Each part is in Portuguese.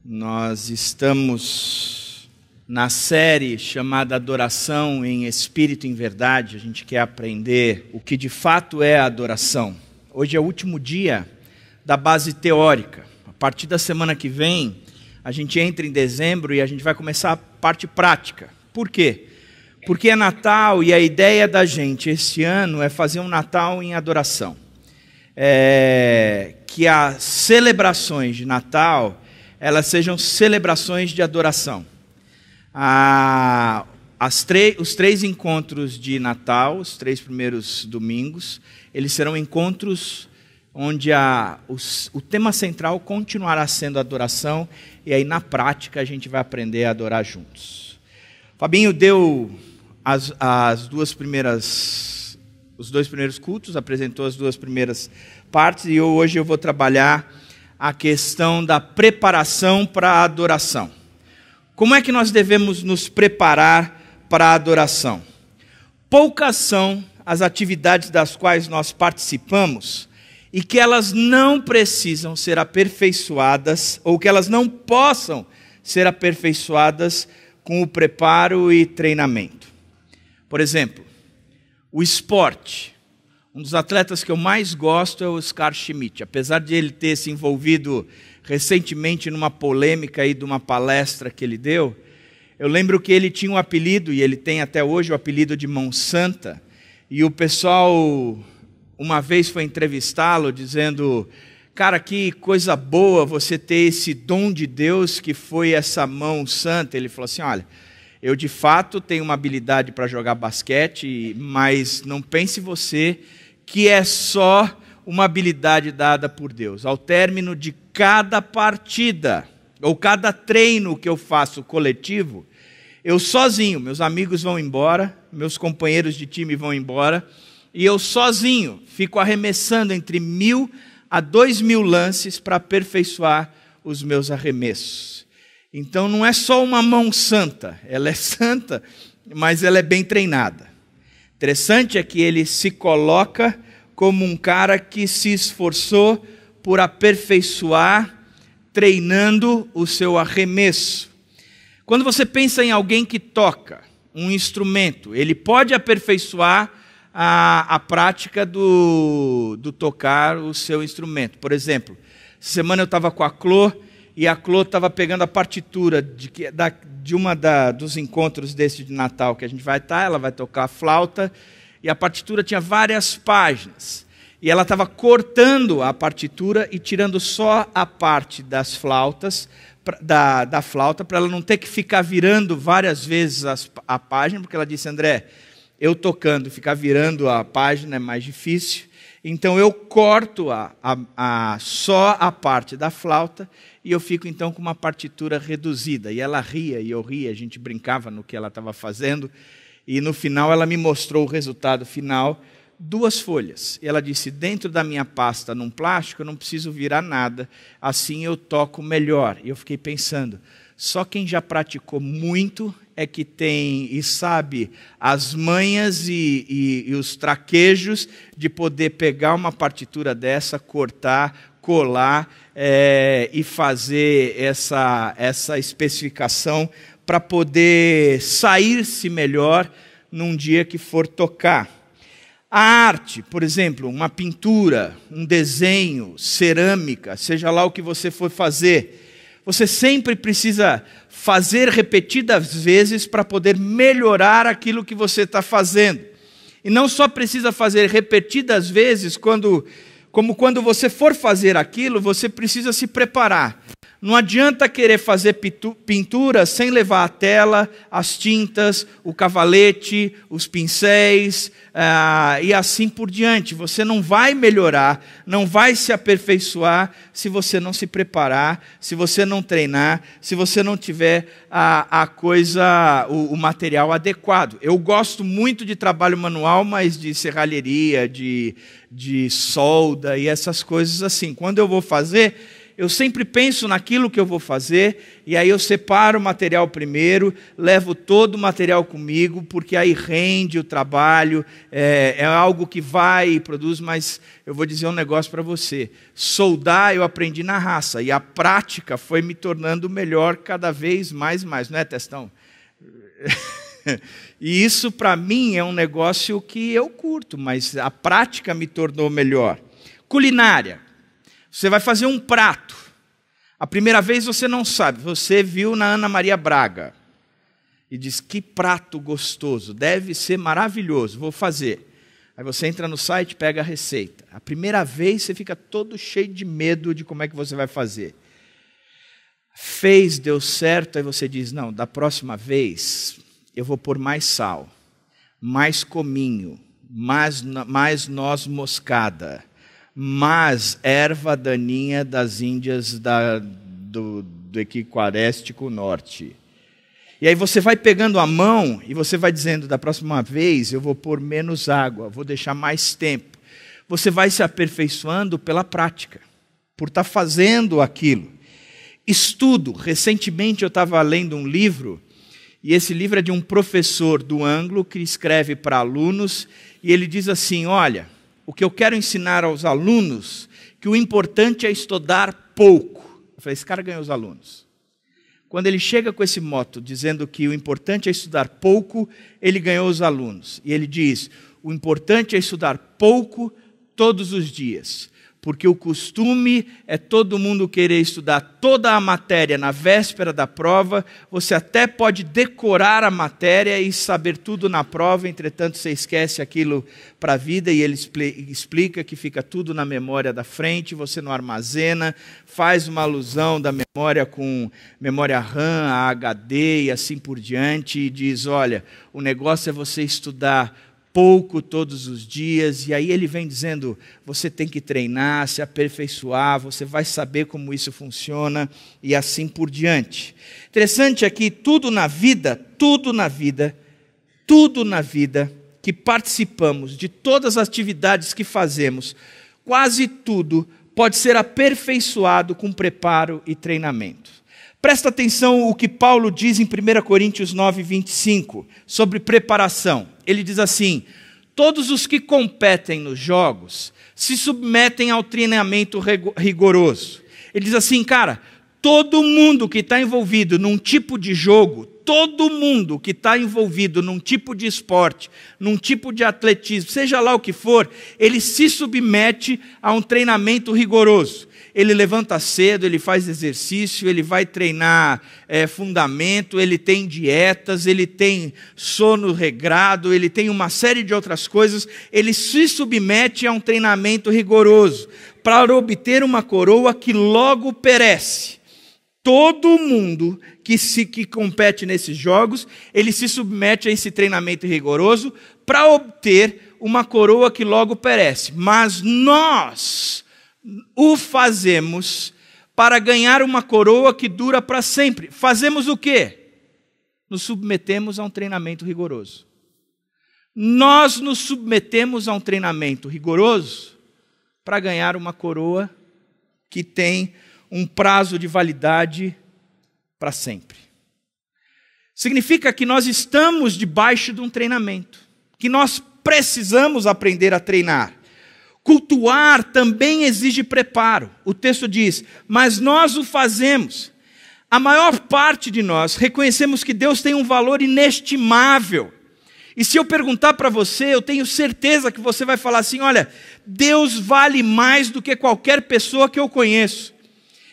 Nós estamos na série chamada Adoração em Espírito e em Verdade. A gente quer aprender o que de fato é a adoração. Hoje é o último dia da base teórica. A partir da semana que vem, a gente entra em dezembro e a gente vai começar a parte prática. Por quê? Porque é Natal e a ideia da gente este ano é fazer um Natal em adoração. Que as celebrações de Natal elas sejam celebrações de adoração. Os três encontros de Natal, os 3 primeiros domingos, eles serão encontros onde o tema central continuará sendo a adoração, e aí na prática a gente vai aprender a adorar juntos. Fabinho deu os 2 primeiros cultos, apresentou as 2 primeiras partes, e hoje eu vou trabalhar a questão da preparação para a adoração. Como é que nós devemos nos preparar para a adoração? Poucas são as atividades das quais nós participamos e que elas não precisam ser aperfeiçoadas ou que elas não possam ser aperfeiçoadas com o preparo e treinamento. Por exemplo, o esporte. Um dos atletas que eu mais gosto é o Oscar Schmidt. Apesar de ele ter se envolvido recentemente numa polêmica aí de uma palestra que ele deu, eu lembro que ele tinha um apelido, e ele tem até hoje o apelido de Mão Santa, e o pessoal uma vez foi entrevistá-lo dizendo: cara, que coisa boa você ter esse dom de Deus que foi essa mão santa. Ele falou assim: olha, eu de fato tenho uma habilidade para jogar basquete, mas não pense você que é só uma habilidade dada por Deus. Ao término de cada partida, ou cada treino que eu faço coletivo, eu sozinho, meus amigos vão embora, meus companheiros de time vão embora, e eu sozinho fico arremessando entre 1.000 a 2.000 lances para aperfeiçoar os meus arremessos. Então não é só uma mão santa, ela é santa, mas ela é bem treinada. Interessante é que ele se coloca como um cara que se esforçou por aperfeiçoar, treinando o seu arremesso. Quando você pensa em alguém que toca um instrumento, ele pode aperfeiçoar a prática do tocar o seu instrumento. Por exemplo, essa semana eu estava com a Clô, e a Clô estava pegando a partitura de uma dos encontros desse de Natal que a gente vai estar. Ela vai tocar a flauta, e a partitura tinha várias páginas. E ela estava cortando a partitura e tirando só a parte das flautas, da flauta, para ela não ter que ficar virando várias vezes a página, porque ela disse: André, eu tocando, ficar virando a página é mais difícil. Então eu corto só a parte da flauta, e eu fico então com uma partitura reduzida. E ela ria e eu ria, a gente brincava no que ela estava fazendo. E no final ela me mostrou o resultado final, 2 folhas. E ela disse: dentro da minha pasta num plástico eu não preciso virar nada, assim eu toco melhor. E eu fiquei pensando, só quem já praticou muito é que tem e sabe as manhas e os traquejos de poder pegar uma partitura dessa, cortar, colar e fazer essa especificação para poder sair-se melhor num dia que for tocar. A arte, por exemplo, uma pintura, um desenho, cerâmica, seja lá o que você for fazer, você sempre precisa fazer repetidas vezes para poder melhorar aquilo que você está fazendo. E não só precisa fazer repetidas vezes, como quando você for fazer aquilo, você precisa se preparar. Não adianta querer fazer pintura sem levar a tela, as tintas, o cavalete, os pincéis e assim por diante. Você não vai melhorar, não vai se aperfeiçoar se você não se preparar, se você não treinar, se você não tiver o material adequado. Eu gosto muito de trabalho manual, mas de serralheria, de solda e essas coisas assim. Quando eu vou fazer, eu sempre penso naquilo que eu vou fazer, e aí eu separo o material primeiro, levo todo o material comigo, porque aí rende o trabalho, é algo que vai e produz, mas eu vou dizer um negócio para você. Soldar eu aprendi na raça, e a prática foi me tornando melhor cada vez mais, não é, Testão? E isso para mim é um negócio que eu curto, mas a prática me tornou melhor. Culinária. Você vai fazer um prato. A primeira vez você não sabe, você viu na Ana Maria Braga e diz, que prato gostoso, deve ser maravilhoso, vou fazer. Aí você entra no site, pega a receita. A primeira vez você fica todo cheio de medo de como é que você vai fazer. Fez, deu certo, aí você diz, não, da próxima vez eu vou pôr mais sal, mais cominho, mais noz moscada, mais erva daninha das Índias do Equiquaréstico Norte. E aí você vai pegando a mão e você vai dizendo, da próxima vez eu vou pôr menos água, vou deixar mais tempo. Você vai se aperfeiçoando pela prática, por estar fazendo aquilo. Estudo. Recentemente eu estava lendo um livro, e esse livro é de um professor do Anglo que escreve para alunos, e ele diz assim, olha, o que eu quero ensinar aos alunos, que o importante é estudar pouco. Eu falei, esse cara ganhou os alunos. Quando ele chega com esse moto, dizendo que o importante é estudar pouco, ele ganhou os alunos. E ele diz, o importante é estudar pouco todos os dias. Porque o costume é todo mundo querer estudar toda a matéria na véspera da prova. Você até pode decorar a matéria e saber tudo na prova, entretanto você esquece aquilo para a vida, e ele explica que fica tudo na memória da frente, você não armazena, faz uma alusão da memória com memória RAM, HD e assim por diante, e diz, olha, o negócio é você estudar pouco todos os dias, e aí ele vem dizendo, você tem que treinar, se aperfeiçoar, você vai saber como isso funciona, e assim por diante. Interessante aqui, tudo na vida que participamos, de todas as atividades que fazemos, quase tudo pode ser aperfeiçoado com preparo e treinamento. Presta atenção o que Paulo diz em 1 Coríntios 9, 25, sobre preparação. Ele diz assim, todos os que competem nos jogos se submetem ao treinamento rigoroso. Ele diz assim, cara, todo mundo que está envolvido num tipo de jogo, todo mundo que está envolvido num tipo de esporte, num tipo de atletismo, seja lá o que for, ele se submete a um treinamento rigoroso. Ele levanta cedo, ele faz exercício, ele vai treinar fundamento, ele tem dietas, ele tem sono regrado, ele tem uma série de outras coisas. Ele se submete a um treinamento rigoroso para obter uma coroa que logo perece. Todo mundo que compete nesses jogos, ele se submete a esse treinamento rigoroso para obter uma coroa que logo perece. Mas nós o fazemos para ganhar uma coroa que dura para sempre. Fazemos o quê? Nos submetemos a um treinamento rigoroso. Nós nos submetemos a um treinamento rigoroso para ganhar uma coroa que tem um prazo de validade para sempre. Significa que nós estamos debaixo de um treinamento, que nós precisamos aprender a treinar. Cultuar também exige preparo. O texto diz, mas nós o fazemos. A maior parte de nós reconhecemos que Deus tem um valor inestimável. E se eu perguntar para você, eu tenho certeza que você vai falar assim, olha, Deus vale mais do que qualquer pessoa que eu conheço.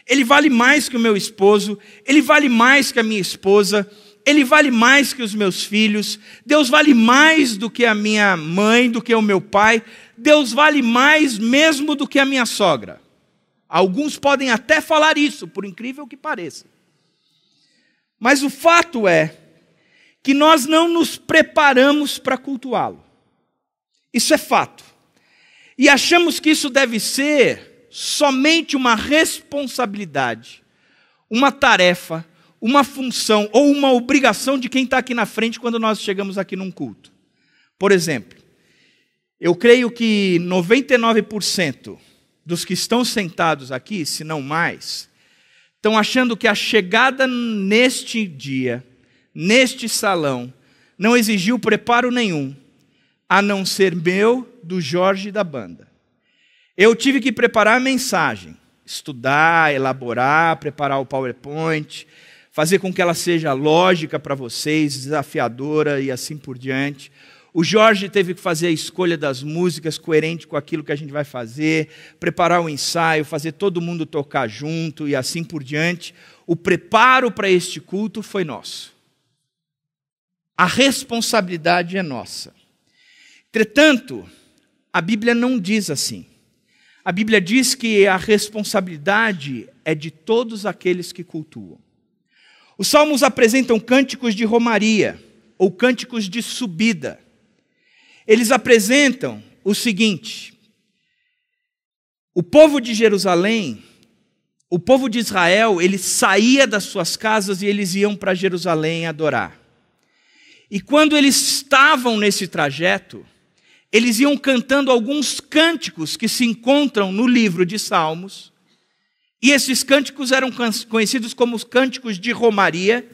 Ele vale mais que o meu esposo, ele vale mais que a minha esposa, ele vale mais que os meus filhos, Deus vale mais do que a minha mãe, do que o meu pai, Deus vale mais mesmo do que a minha sogra. Alguns podem até falar isso, por incrível que pareça. Mas o fato é que nós não nos preparamos para cultuá-lo. Isso é fato. E achamos que isso deve ser somente uma responsabilidade, uma tarefa, uma função ou uma obrigação de quem está aqui na frente quando nós chegamos aqui num culto. Por exemplo, eu creio que 99% dos que estão sentados aqui, se não mais, estão achando que a chegada neste dia, neste salão, não exigiu preparo nenhum, a não ser meu, do Jorge e da banda. Eu tive que preparar a mensagem, estudar, elaborar, preparar o PowerPoint, fazer com que ela seja lógica para vocês, desafiadora e assim por diante. O Jorge teve que fazer a escolha das músicas coerente com aquilo que a gente vai fazer, preparar o ensaio, fazer todo mundo tocar junto e assim por diante. O preparo para este culto foi nosso. A responsabilidade é nossa. Entretanto, a Bíblia não diz assim. A Bíblia diz que a responsabilidade é de todos aqueles que cultuam. Os salmos apresentam cânticos de romaria, ou cânticos de subida. Eles apresentam o seguinte: o povo de Jerusalém, o povo de Israel, ele saía das suas casas e eles iam para Jerusalém adorar. E quando eles estavam nesse trajeto, eles iam cantando alguns cânticos que se encontram no livro de Salmos. E esses cânticos eram conhecidos como os cânticos de romaria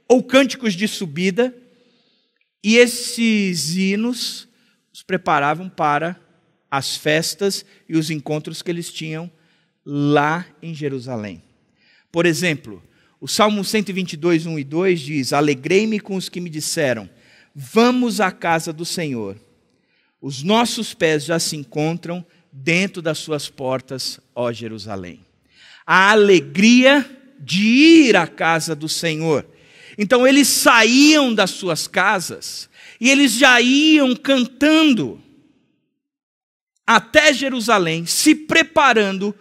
ou cânticos de subida. E esses hinos os preparavam para as festas e os encontros que eles tinham lá em Jerusalém. Por exemplo, o Salmo 122, 1 e 2 diz: alegrei-me com os que me disseram, vamos à casa do Senhor. Os nossos pés já se encontram dentro das suas portas, ó Jerusalém. A alegria de ir à casa do Senhor. Então eles saíam das suas casas e eles já iam cantando até Jerusalém, se preparando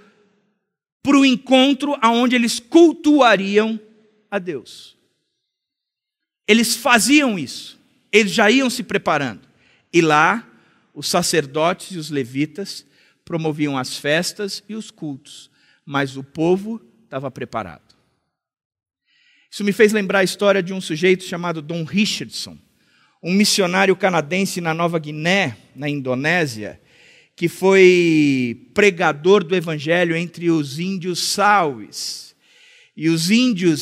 para o encontro aonde eles cultuariam a Deus. Eles faziam isso, eles já iam se preparando. E lá, os sacerdotes e os levitas promoviam as festas e os cultos, mas o povo estava preparado. Isso me fez lembrar a história de um sujeito chamado Don Richardson, um missionário canadense na Nova Guiné, na Indonésia, que foi pregador do evangelho entre os índios Sauis. E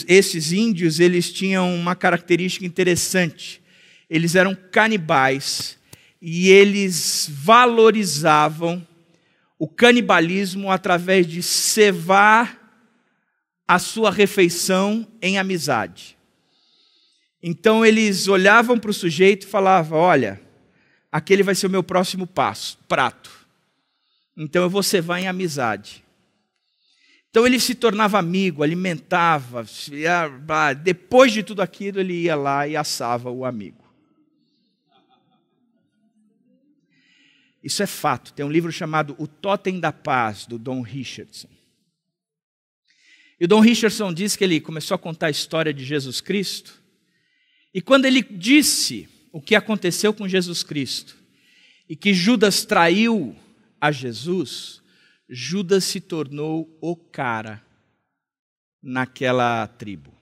esses índios, eles tinham uma característica interessante. Eles eram canibais e eles valorizavam o canibalismo através de cevar a sua refeição em amizade. Então eles olhavam para o sujeito e falavam: olha, aquele vai ser o meu próximo prato. Então eu vou cevar em amizade. Então ele se tornava amigo, alimentava. Depois de tudo aquilo, ele ia lá e assava o amigo. Isso é fato. Tem um livro chamado O Totem da Paz, do Don Richardson. E o Don Richardson diz que ele começou a contar a história de Jesus Cristo. E quando ele disse o que aconteceu com Jesus Cristo, e que Judas traiu a Jesus, Judas se tornou o cara naquela tribo.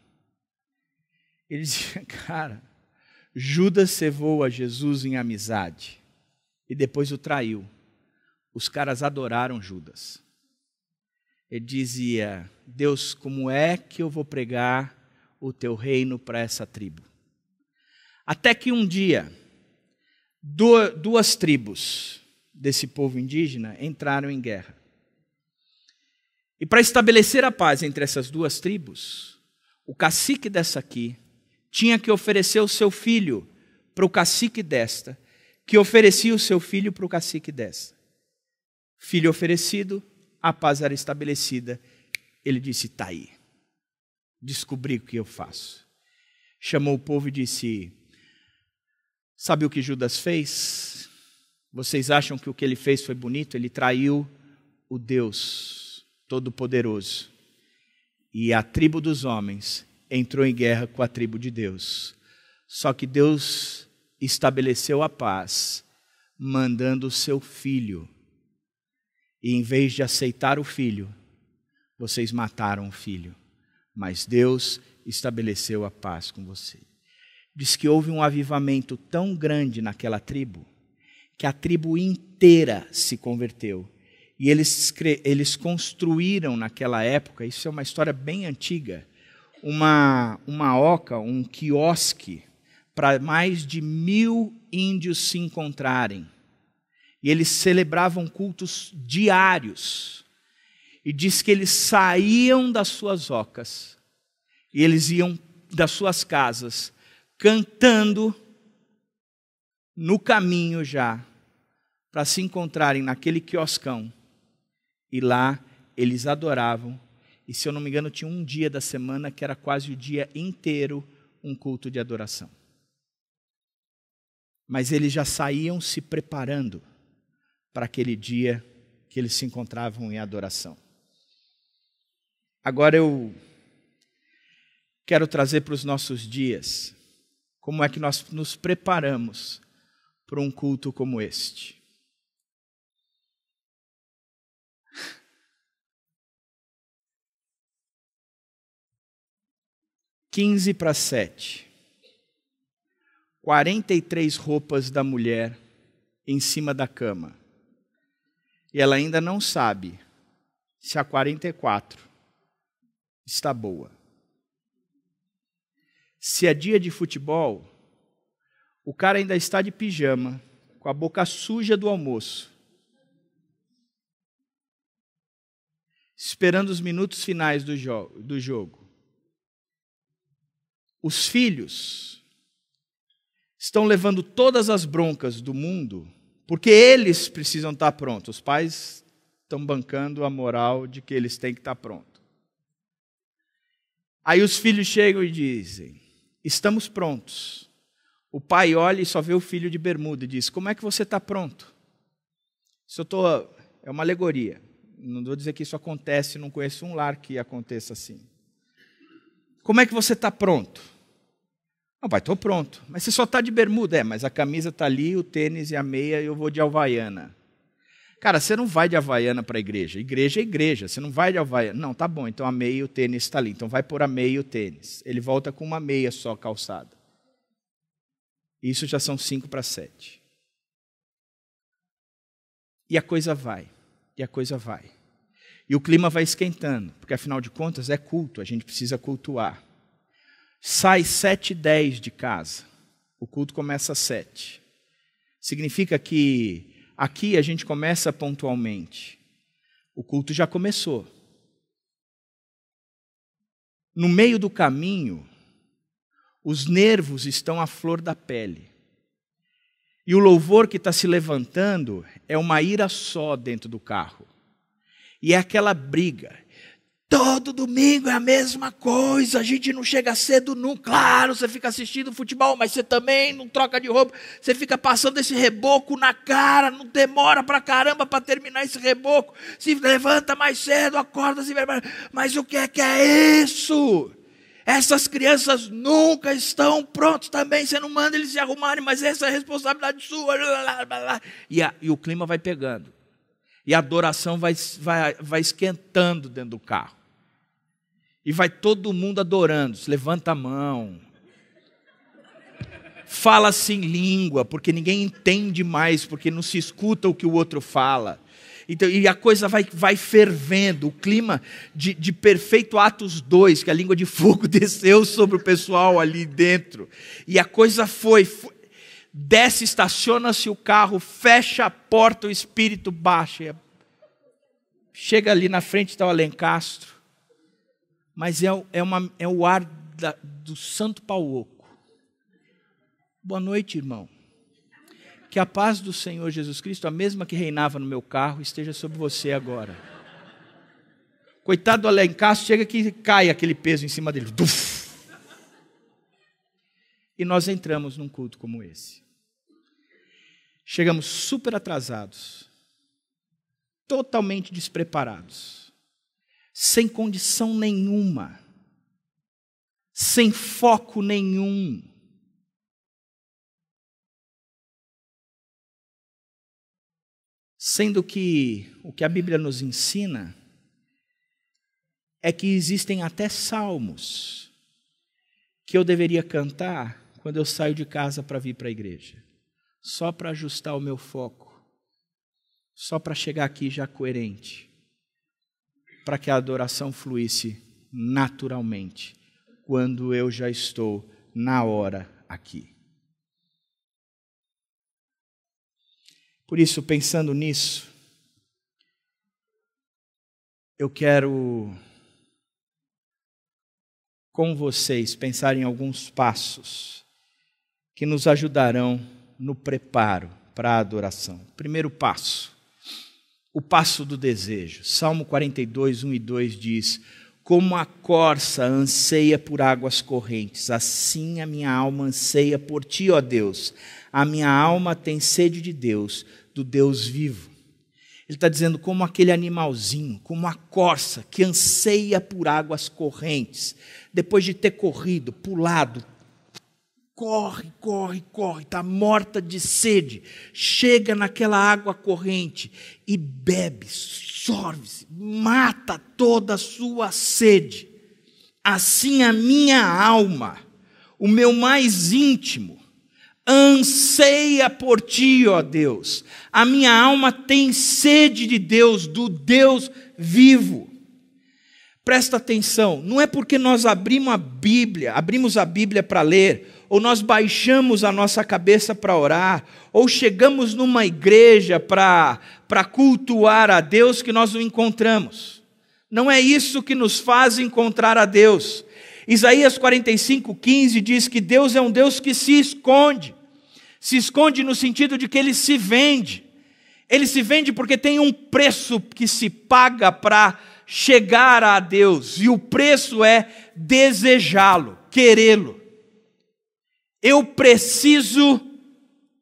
Ele dizia: cara, Judas cevou a Jesus em amizade e depois o traiu. Os caras adoraram Judas. Ele dizia: Deus, como é que eu vou pregar o teu reino para essa tribo? Até que um dia, duas tribos desse povo indígena entraram em guerra. E para estabelecer a paz entre essas duas tribos, o cacique dessa aqui tinha que oferecer o seu filho para o cacique desta, que oferecia o seu filho para o cacique dessa. Filho oferecido, a paz era estabelecida. Ele disse: está aí, descobri o que eu faço. Chamou o povo e disse: sabe o que Judas fez? Vocês acham que o que ele fez foi bonito? Ele traiu o Deus Todo-Poderoso. E a tribo dos homens entrou em guerra com a tribo de Deus. Só que Deus estabeleceu a paz, mandando o seu filho. E em vez de aceitar o filho, vocês mataram o filho. Mas Deus estabeleceu a paz com você. Diz que houve um avivamento tão grande naquela tribo, que a tribo inteira se converteu. E eles construíram naquela época, isso é uma história bem antiga, uma oca, um quiosque, para mais de 1.000 índios se encontrarem. E eles celebravam cultos diários. E diz que eles saíam das suas ocas, e eles iam das suas casas, cantando no caminho já, para se encontrarem naquele quioscão. E lá eles adoravam. E se eu não me engano, tinha um dia da semana que era quase o dia inteiro um culto de adoração. Mas eles já saíam se preparando para aquele dia que eles se encontravam em adoração. Agora eu quero trazer para os nossos dias como é que nós nos preparamos para um culto como este. Quinze para 7. 43 roupas da mulher em cima da cama. E ela ainda não sabe se a 44 está boa. Se é dia de futebol, o cara ainda está de pijama, com a boca suja do almoço, esperando os minutos finais do jogo. Os filhos estão levando todas as broncas do mundo, porque eles precisam estar prontos. Os pais estão bancando a moral de que eles têm que estar prontos. Aí os filhos chegam e dizem: estamos prontos. O pai olha e só vê o filho de bermuda e diz: como é que você está pronto? É uma alegoria. Não vou dizer que isso acontece, não conheço um lar que aconteça assim. Como é que você está pronto? Não, pai, estou pronto. Mas você só está de bermuda. Mas a camisa está ali, o tênis e a meia, eu vou de Havaiana. Cara, você não vai de Havaiana para a igreja. Igreja é igreja, você não vai de Havaiana. Não, tá bom, então a meia e o tênis está ali. Então vai pôr a meia e o tênis. Ele volta com uma meia só calçada. Isso já são 5 para 7. E a coisa vai. E a coisa vai. E o clima vai esquentando, porque afinal de contas é culto, a gente precisa cultuar. Sai 7h10 de casa, o culto começa às 7. Significa que aqui a gente começa pontualmente. O culto já começou. No meio do caminho, os nervos estão à flor da pele. E o louvor que está se levantando é uma ira só dentro do carro. E é aquela briga. Todo domingo é a mesma coisa, a gente não chega cedo nunca. Claro, você fica assistindo futebol, mas você também não troca de roupa. Você fica passando esse reboco na cara, não demora pra caramba para terminar esse reboco. Se levanta mais cedo, acorda, mas o que é isso? Essas crianças nunca estão prontas também, você não manda eles se arrumarem, mas essa é a responsabilidade sua. E o clima vai pegando. E a adoração vai esquentando dentro do carro. E vai todo mundo adorando. Levanta a mão. Fala-se em língua, porque ninguém entende mais, porque não se escuta o que o outro fala. Então, e a coisa vai fervendo, o clima de perfeito Atos 2, que a língua de fogo desceu sobre o pessoal ali dentro. E a coisa foi desce, estaciona-se o carro, fecha a porta, o espírito baixa. Chega ali na frente, está o Alencastro. Mas é o ar do Santo Paulo Oco. Boa noite, irmão. Que a paz do Senhor Jesus Cristo, a mesma que reinava no meu carro, esteja sobre você agora. Coitado do Alencastro, chega que cai aquele peso em cima dele. Duf! E nós entramos num culto como esse. Chegamos super atrasados, totalmente despreparados, sem condição nenhuma, sem foco nenhum. Sendo que o que a Bíblia nos ensina é que existem até salmos que eu deveria cantar quando eu saio de casa para vir para a igreja, só para ajustar o meu foco, só para chegar aqui já coerente, para que a adoração fluísse naturalmente, quando eu já estou na hora aqui. Por isso, pensando nisso, eu quero, com vocês, pensar em alguns passos que nos ajudarão no preparo para a adoração. Primeiro passo, o passo do desejo. Salmo 42, 1 e 2 diz: como a corça anseia por águas correntes, assim a minha alma anseia por ti, ó Deus. A minha alma tem sede de Deus, do Deus vivo. Ele está dizendo como aquele animalzinho, como a corça que anseia por águas correntes. Depois de ter corrido, pulado, corre, está morta de sede. Chega naquela água corrente e bebe, sorve-se, mata toda a sua sede. Assim a minha alma, o meu mais íntimo, anseia por ti, ó Deus. A minha alma tem sede de Deus, do Deus vivo. Presta atenção, não é porque nós abrimos a Bíblia para ler, ou nós baixamos a nossa cabeça para orar, ou chegamos numa igreja para cultuar a Deus que nós o encontramos. Não é isso que nos faz encontrar a Deus. Isaías 45:15 diz que Deus é um Deus que se esconde. Se esconde no sentido de que Ele se vende. Ele se vende porque tem um preço que se paga para chegar a Deus. E o preço é desejá-lo, querê-lo. Eu preciso,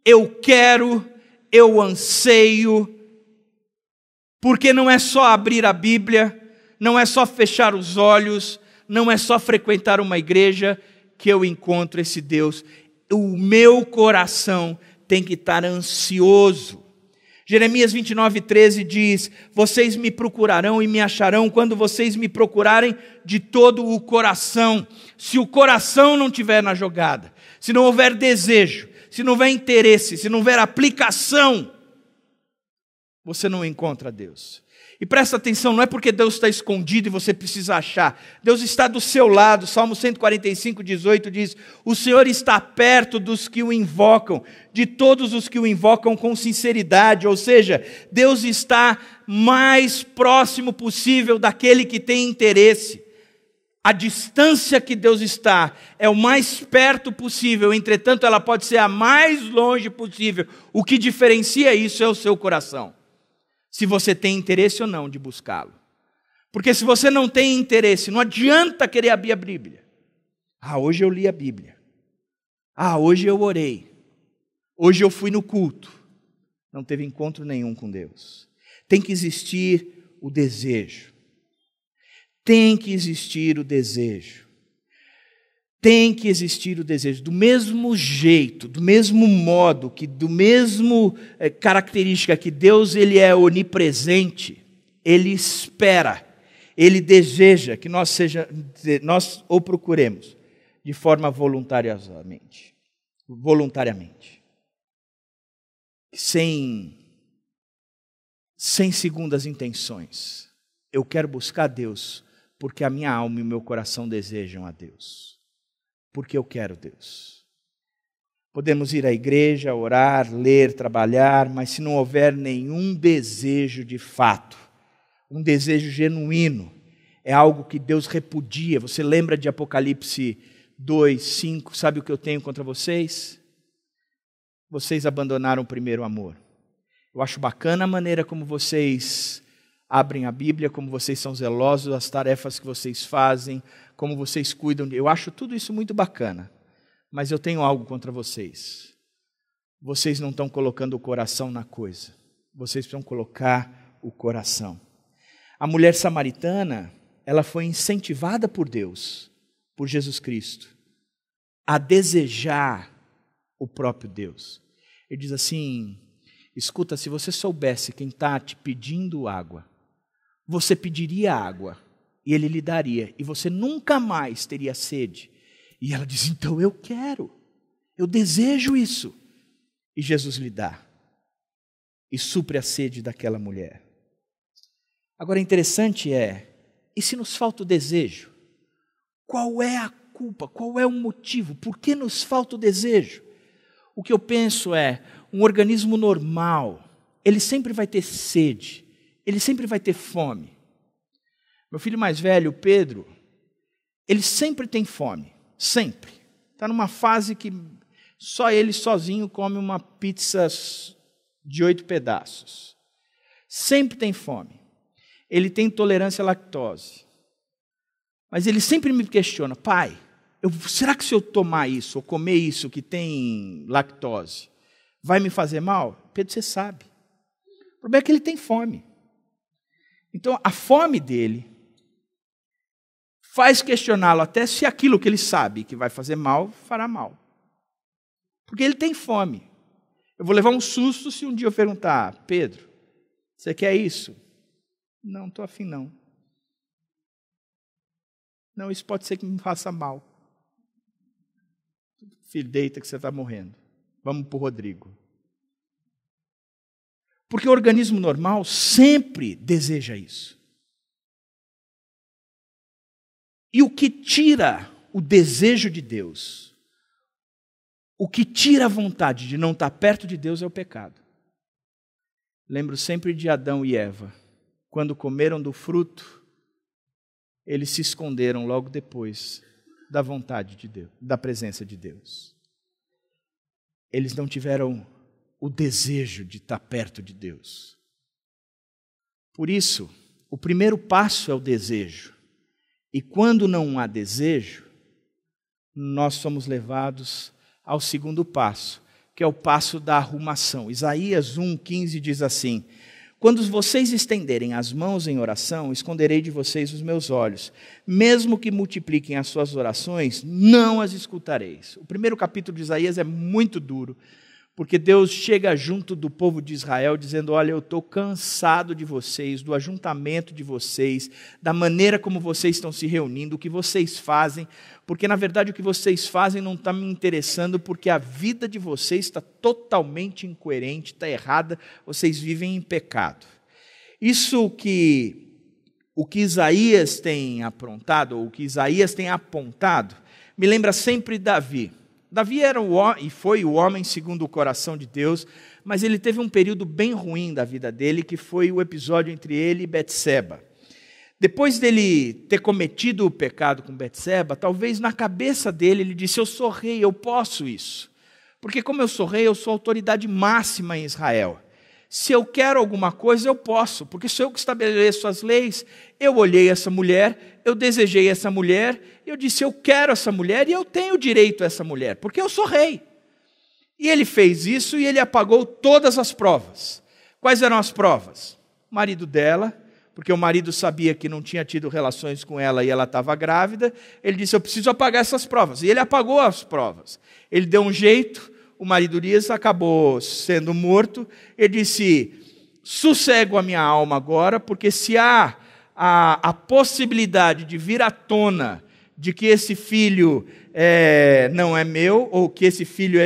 eu quero, eu anseio. Porque não é só abrir a Bíblia, não é só fechar os olhos, não é só frequentar uma igreja que eu encontro esse Deus. O meu coração tem que estar ansioso. Jeremias 29:13 diz: vocês me procurarão e me acharão quando vocês me procurarem de todo o coração. Se o coração não estiver na jogada, se não houver desejo, se não houver interesse, se não houver aplicação, você não encontra Deus. E presta atenção, não é porque Deus está escondido e você precisa achar. Deus está do seu lado. Salmo 145:18 diz: o Senhor está perto dos que o invocam, de todos os que o invocam com sinceridade. Ou seja, Deus está mais próximo possível daquele que tem interesse. A distância que Deus está é o mais perto possível, entretanto ela pode ser a mais longe possível. O que diferencia isso é o seu coração. Se você tem interesse ou não de buscá-lo. Porque se você não tem interesse, não adianta querer abrir a Bíblia. Hoje eu li a Bíblia. Hoje eu orei. Hoje eu fui no culto. Não teve encontro nenhum com Deus. Tem que existir o desejo. Tem que existir o desejo. Tem que existir o desejo. Do mesmo jeito, do mesmo modo, do mesmo característica que Deus ele é onipresente, Ele espera, Ele deseja que nós o procuremos de forma voluntariamente. Sem segundas intenções. Eu quero buscar Deus porque a minha alma e o meu coração desejam a Deus. Porque eu quero Deus. Podemos ir à igreja, orar, ler, trabalhar, mas se não houver nenhum desejo de fato, um desejo genuíno, é algo que Deus repudia. Você lembra de Apocalipse 2:5? Sabe o que eu tenho contra vocês? Vocês abandonaram o primeiro amor. Eu acho bacana a maneira como vocês abrem a Bíblia, como vocês são zelosos das tarefas que vocês fazem, como vocês cuidam. Eu acho tudo isso muito bacana. Mas eu tenho algo contra vocês. Vocês não estão colocando o coração na coisa. Vocês precisam colocar o coração. A mulher samaritana, ela foi incentivada por Deus, por Jesus Cristo, a desejar o próprio Deus. Ele diz assim: escuta, se você soubesse quem está te pedindo água, você pediria água e ele lhe daria, e você nunca mais teria sede. E ela diz: então eu quero, eu desejo isso. E Jesus lhe dá. e supre a sede daquela mulher. Agora, interessante e se nos falta o desejo? Qual é a culpa? Qual é o motivo? Por que nos falta o desejo? O que eu penso um organismo normal, ele sempre vai ter sede, ele sempre vai ter fome. Meu filho mais velho, Pedro, ele sempre tem fome, sempre. Está numa fase que só ele sozinho come uma pizza de 8 pedaços. Sempre tem fome. Ele tem intolerância à lactose. Mas ele sempre me questiona, pai, será que se eu tomar isso, ou comer isso que tem lactose, vai me fazer mal? Pedro, você sabe. O problema é que ele tem fome. Então, a fome dele faz questioná-lo até se aquilo que ele sabe que vai fazer mal, fará mal. Porque ele tem fome. Eu vou levar um susto se um dia eu perguntar, Pedro, você quer isso? Não, estou afim não. Não, isso pode ser que me faça mal. Filho, deita que você está morrendo. Vamos para o Rodrigo. Porque o organismo normal sempre deseja isso. E o que tira o desejo de Deus, o que tira a vontade de não estar perto de Deus é o pecado. Lembro sempre de Adão e Eva. Quando comeram do fruto, eles se esconderam logo depois da vontade de Deus, da presença de Deus. Eles não tiveram o desejo de estar perto de Deus. Por isso, o primeiro passo é o desejo. E quando não há desejo, nós somos levados ao segundo passo, que é o passo da arrumação. Isaías 1,15 diz assim: quando vocês estenderem as mãos em oração, esconderei de vocês os meus olhos. Mesmo que multipliquem as suas orações, não as escutareis. O primeiro capítulo de Isaías é muito duro, porque Deus chega junto do povo de Israel dizendo, olha, eu estou cansado de vocês, do ajuntamento de vocês, da maneira como vocês estão se reunindo, o que vocês fazem, porque na verdade o que vocês fazem não está me interessando, porque a vida de vocês está totalmente incoerente, está errada, vocês vivem em pecado. Isso o que Isaías tem aprontado, ou o que Isaías tem apontado, me lembra sempre Davi. Davi era e foi o homem segundo o coração de Deus, mas ele teve um período bem ruim da vida dele, que foi o episódio entre ele e Betseba. Depois dele ter cometido o pecado com Betseba, talvez na cabeça dele ele disse, eu sou rei, eu posso isso. Porque como eu sou rei, eu sou autoridade máxima em Israel. Se eu quero alguma coisa, eu posso, porque sou eu que estabeleço as leis. Eu olhei essa mulher, eu desejei essa mulher, eu disse, eu quero essa mulher e eu tenho direito a essa mulher, porque eu sou rei. E ele fez isso e ele apagou todas as provas. Quais eram as provas? O marido dela, porque o marido sabia que não tinha tido relações com ela e ela estava grávida, ele disse, eu preciso apagar essas provas. E ele apagou as provas. Ele deu um jeito, o marido Urias acabou sendo morto, ele disse, sossego a minha alma agora, porque se há a possibilidade de vir à tona de que esse filho não é meu, ou que esse filho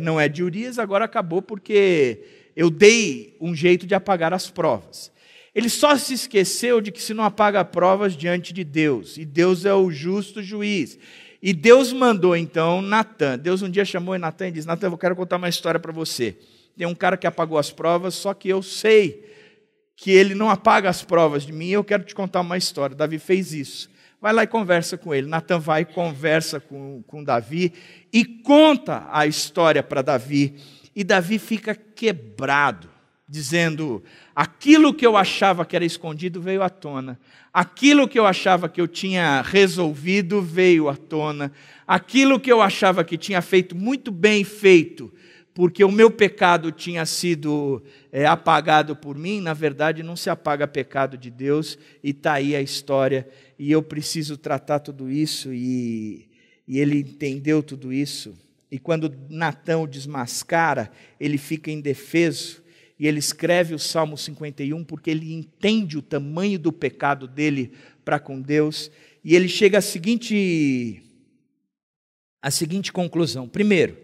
não é de Urias, agora acabou porque eu dei um jeito de apagar as provas. Ele só se esqueceu de que se não apaga provas diante de Deus, e Deus é o justo juiz. E Deus mandou então Natã. Deus um dia chamou Natã e disse, Natã, eu quero contar uma história para você. Tem um cara que apagou as provas, só que eu sei que ele não apaga as provas de mim, eu quero te contar uma história. Davi fez isso. Vai lá e conversa com ele. Natã vai e conversa com Davi e conta a história para Davi. E Davi fica quebrado, dizendo, aquilo que eu achava que era escondido veio à tona. Aquilo que eu achava que eu tinha resolvido veio à tona. Aquilo que eu achava que tinha feito muito bem feito, porque o meu pecado tinha sido apagado por mim, na verdade não se apaga pecado de Deus, e está aí a história, e eu preciso tratar tudo isso, e ele entendeu tudo isso, e quando Natã o desmascara, ele fica indefeso, e ele escreve o Salmo 51, porque ele entende o tamanho do pecado dele para com Deus, e ele chega à seguinte conclusão. Primeiro,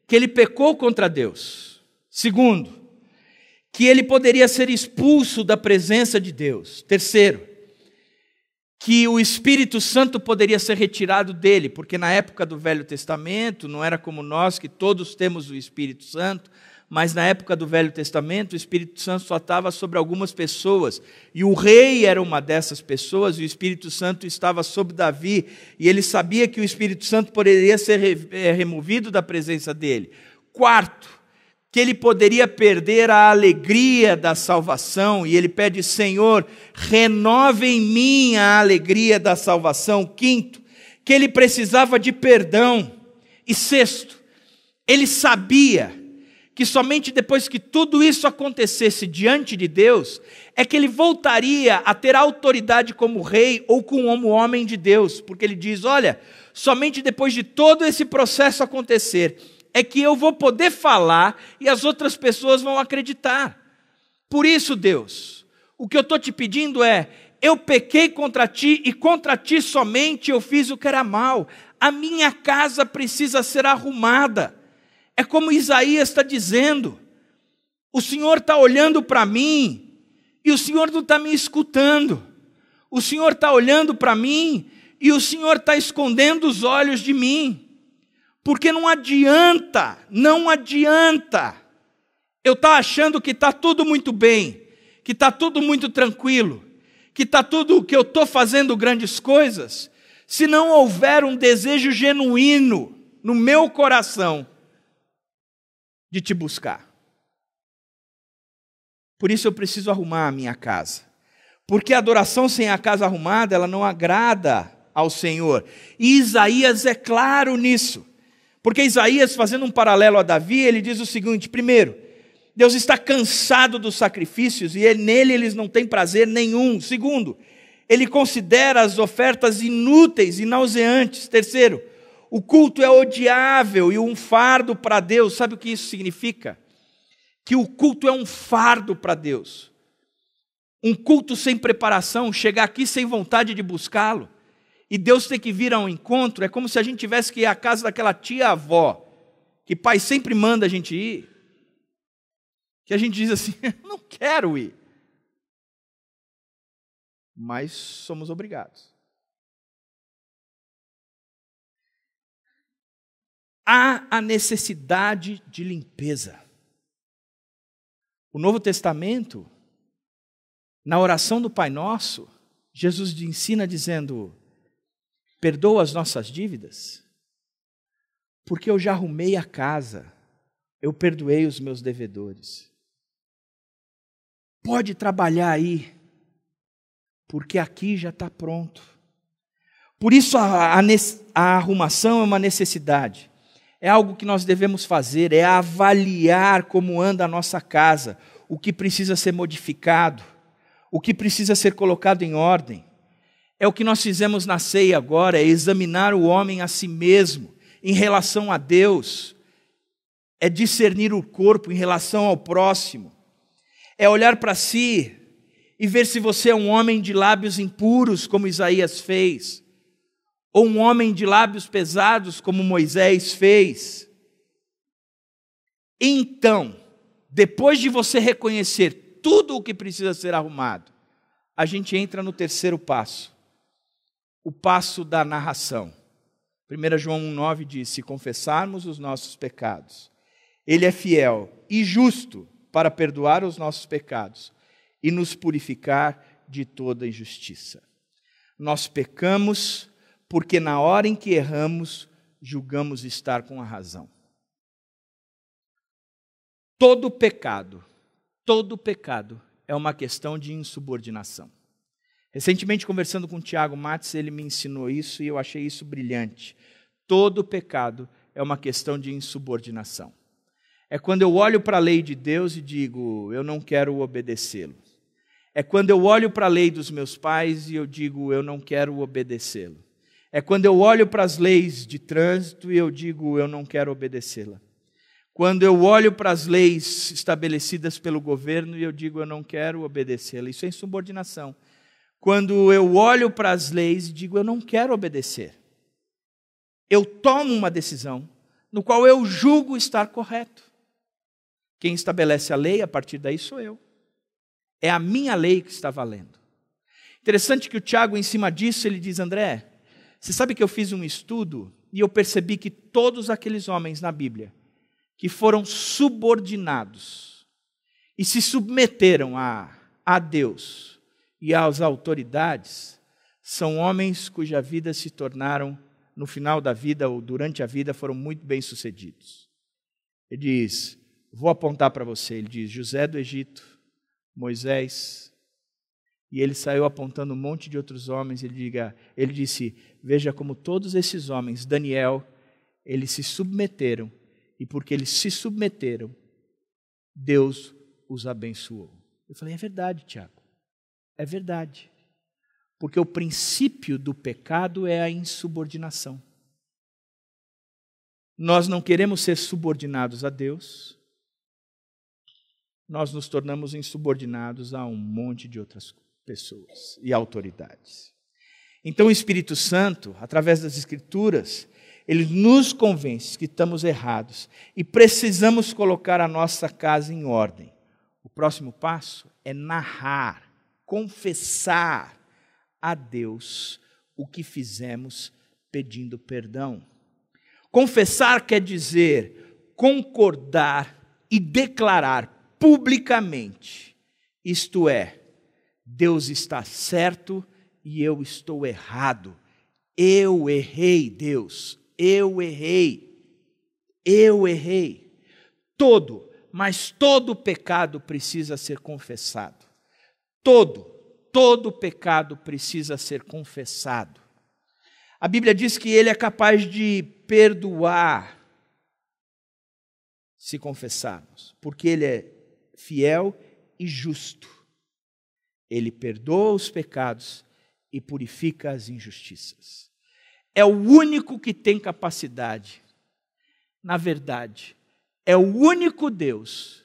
que ele pecou contra Deus. Segundo, que ele poderia ser expulso da presença de Deus. Terceiro, que o Espírito Santo poderia ser retirado dele, porque na época do Velho Testamento, não era como nós, que todos temos o Espírito Santo, mas na época do Velho Testamento, o Espírito Santo só estava sobre algumas pessoas, e o rei era uma dessas pessoas, e o Espírito Santo estava sobre Davi, e ele sabia que o Espírito Santo poderia ser removido da presença dele. Quarto, que ele poderia perder a alegria da salvação, e ele pede: Senhor, renove em mim a alegria da salvação. Quinto, que ele precisava de perdão. E sexto, ele sabia que somente depois que tudo isso acontecesse diante de Deus, é que ele voltaria a ter autoridade como rei ou como homem de Deus, porque ele diz: olha, somente depois de todo esse processo acontecer, é que eu vou poder falar e as outras pessoas vão acreditar. Por isso, Deus, o que eu estou te pedindo é: eu pequei contra ti e contra ti somente eu fiz o que era mal. A minha casa precisa ser arrumada. É como Isaías está dizendo: o Senhor está olhando para mim e o Senhor não está me escutando. O Senhor está olhando para mim e o Senhor está escondendo os olhos de mim. Porque não adianta eu estar achando que está tudo muito bem, que está tudo muito tranquilo, que está tudo que eu estou fazendo grandes coisas, se não houver um desejo genuíno no meu coração de te buscar. Por isso eu preciso arrumar a minha casa. Porque a adoração sem a casa arrumada, ela não agrada ao Senhor. E Isaías é claro nisso. Porque Isaías, fazendo um paralelo a Davi, ele diz o seguinte: primeiro, Deus está cansado dos sacrifícios e nele eles não têm prazer nenhum. Segundo, ele considera as ofertas inúteis e nauseantes. Terceiro, o culto é odiável e um fardo para Deus. Sabe o que isso significa? Que o culto é um fardo para Deus. Um culto sem preparação, chegar aqui sem vontade de buscá-lo, e Deus ter que vir ao encontro, é como se a gente tivesse que ir à casa daquela tia-avó, que pai sempre manda a gente ir, que a gente diz assim: não quero ir, mas somos obrigados. Há a necessidade de limpeza. O Novo Testamento, na oração do Pai Nosso, Jesus ensina dizendo: perdoa as nossas dívidas, porque eu já arrumei a casa, eu perdoei os meus devedores. Pode trabalhar aí, porque aqui já está pronto. Por isso a arrumação é uma necessidade. É algo que nós devemos fazer, é avaliar como anda a nossa casa, o que precisa ser modificado, o que precisa ser colocado em ordem. É o que nós fizemos na ceia agora, é examinar o homem a si mesmo, em relação a Deus, é discernir o corpo em relação ao próximo, é olhar para si e ver se você é um homem de lábios impuros, como Isaías fez, ou um homem de lábios pesados, como Moisés fez. Então, depois de você reconhecer tudo o que precisa ser arrumado, a gente entra no terceiro passo, o passo da narração. 1 João 1,9 diz: se confessarmos os nossos pecados, Ele é fiel e justo para perdoar os nossos pecados e nos purificar de toda injustiça. Nós pecamos porque na hora em que erramos, julgamos estar com a razão. Todo pecado é uma questão de insubordinação. Recentemente, conversando com o Tiago Matos, ele me ensinou isso e eu achei isso brilhante. Todo pecado é uma questão de insubordinação. É quando eu olho para a lei de Deus e digo: eu não quero obedecê-lo. É quando eu olho para a lei dos meus pais e eu digo: eu não quero obedecê-lo. É quando eu olho para as leis de trânsito e eu digo: eu não quero obedecê-la. Quando eu olho para as leis estabelecidas pelo governo e eu digo: eu não quero obedecê-la. Isso é insubordinação. Quando eu olho para as leis e digo: eu não quero obedecer. Eu tomo uma decisão no qual eu julgo estar correto. Quem estabelece a lei, a partir daí sou eu. É a minha lei que está valendo. Interessante que o Tiago, em cima disso, ele diz, André, você sabe que eu fiz um estudo e eu percebi que todos aqueles homens na Bíblia que foram subordinados e se submeteram a Deus e às autoridades, são homens cuja vida se tornaram, no final da vida ou durante a vida, foram muito bem-sucedidos. Ele diz, vou apontar para você, ele diz, José do Egito, Moisés, e ele saiu apontando um monte de outros homens, ele disse, veja como todos esses homens, Daniel, eles se submeteram, e porque eles se submeteram, Deus os abençoou. Eu falei, é verdade, Tiago, é verdade. Porque o princípio do pecado é a insubordinação. Nós não queremos ser subordinados a Deus, nós nos tornamos insubordinados a um monte de outras pessoas e autoridades. Então o Espírito Santo, através das Escrituras, ele nos convence que estamos errados e precisamos colocar a nossa casa em ordem. O próximo passo é narrar, confessar a Deus o que fizemos pedindo perdão. Confessar quer dizer concordar e declarar publicamente, isto é, Deus está certo e eu estou errado. Eu errei, Deus, eu errei. Mas todo pecado precisa ser confessado. Todo pecado precisa ser confessado. A Bíblia diz que Ele é capaz de perdoar se confessarmos, porque Ele é fiel e justo. Ele perdoa os pecados e purifica as injustiças. É o único que tem capacidade. Na verdade, é o único Deus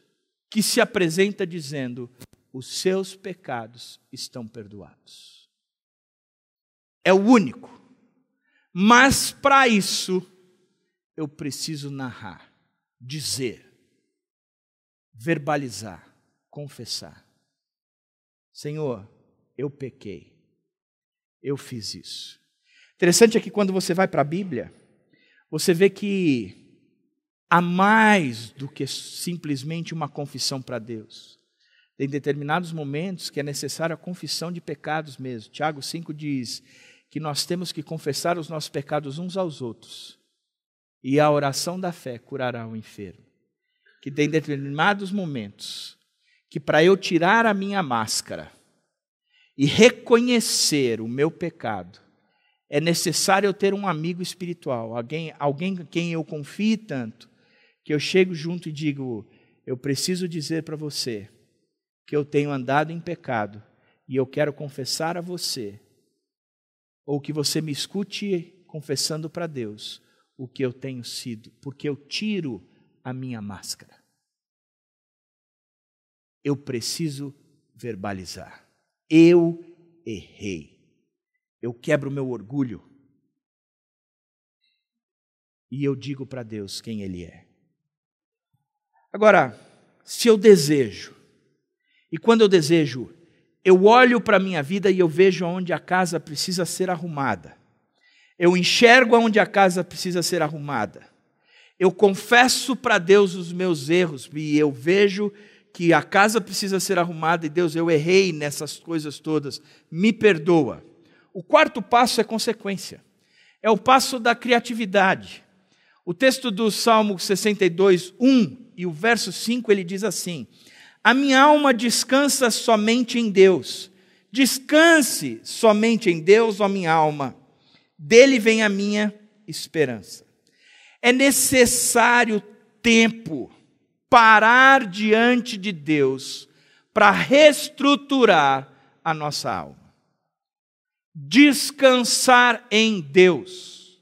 que se apresenta dizendo: os seus pecados estão perdoados. É o único. Mas para isso, eu preciso narrar, dizer, verbalizar, confessar. Senhor, eu pequei. Eu fiz isso. Interessante é que quando você vai para a Bíblia, você vê que há mais do que simplesmente uma confissão para Deus. Tem determinados momentos que é necessária a confissão de pecados mesmo. Tiago 5 diz que nós temos que confessar os nossos pecados uns aos outros. E a oração da fé curará o enfermo. Que tem determinados momentos que para eu tirar a minha máscara e reconhecer o meu pecado, é necessário eu ter um amigo espiritual, alguém em quem eu confie tanto, que eu chego junto e digo: eu preciso dizer para você que eu tenho andado em pecado e eu quero confessar a você, ou que você me escute confessando para Deus o que eu tenho sido, porque eu tiro a minha máscara. Eu preciso verbalizar. Eu errei. Eu quebro o meu orgulho. E eu digo para Deus quem Ele é. Agora, se eu desejo, e quando eu desejo, eu olho para a minha vida e eu vejo onde a casa precisa ser arrumada. Eu enxergo onde a casa precisa ser arrumada. Eu confesso para Deus os meus erros e eu vejo que a casa precisa ser arrumada e Deus, eu errei nessas coisas todas, me perdoa. O quarto passo é consequência. É o passo da criatividade. O texto do Salmo 62, 1 e o verso 5, ele diz assim: a minha alma descansa somente em Deus. Descanse somente em Deus, ó minha alma. Dele vem a minha esperança. É necessário tempo, parar diante de Deus para reestruturar a nossa alma. Descansar em Deus.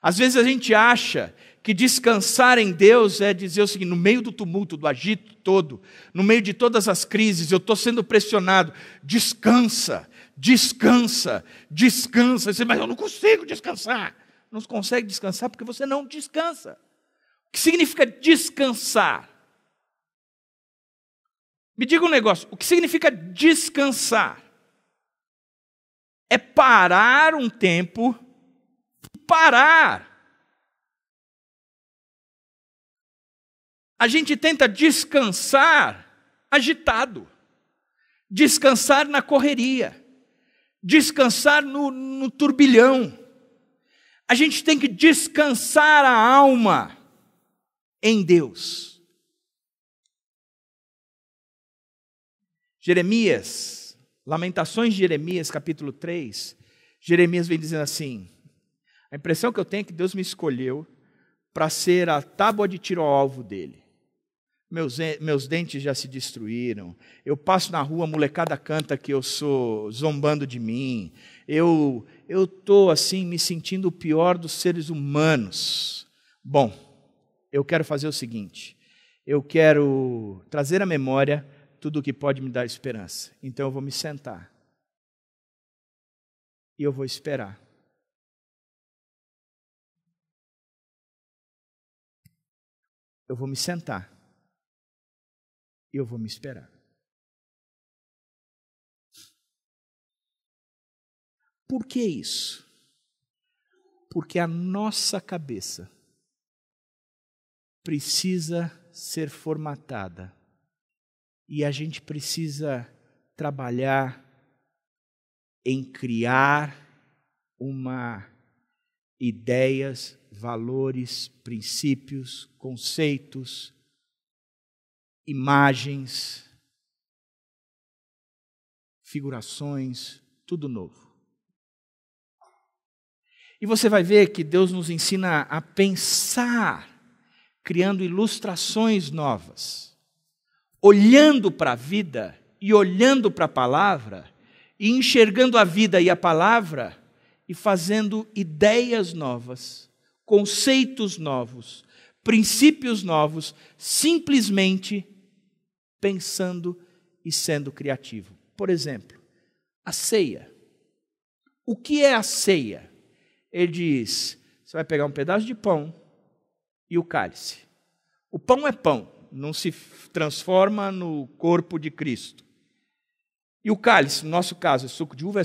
Às vezes a gente acha que descansar em Deus é dizer o seguinte: no meio do tumulto, do agito todo, no meio de todas as crises, eu estou sendo pressionado, descansa, descansa, descansa. Você, mas eu não consigo descansar. Não consegue descansar porque você não descansa. O que significa descansar? Me diga um negócio, o que significa descansar? É parar um tempo, parar. A gente tenta descansar agitado, descansar na correria, descansar no turbilhão. A gente tem que descansar a alma em Deus. Jeremias, Lamentações de Jeremias, capítulo 3, Jeremias vem dizendo assim: a impressão que eu tenho é que Deus me escolheu para ser a tábua de tiro ao alvo dele. Meus dentes já se destruíram, eu passo na rua, a molecada canta que eu sou zombando de mim, eu estou assim me sentindo o pior dos seres humanos. Bom, eu quero fazer o seguinte, eu quero trazer à memória tudo o que pode me dar esperança. Então eu vou me sentar e eu vou esperar. Eu vou me sentar e eu vou me esperar. Por que isso? Porque a nossa cabeça precisa ser formatada e a gente precisa trabalhar em criar ideias, valores, princípios, conceitos, imagens, figurações, tudo novo. E você vai ver que Deus nos ensina a pensar, criando ilustrações novas, olhando para a vida e olhando para a palavra, e enxergando a vida e a palavra, e fazendo ideias novas, conceitos novos, princípios novos, simplesmente pensando e sendo criativo. Por exemplo, a ceia. O que é a ceia? Ele diz, você vai pegar um pedaço de pão e o cálice. O pão é pão, não se transforma no corpo de Cristo. E o cálice, no nosso caso, é suco de uva.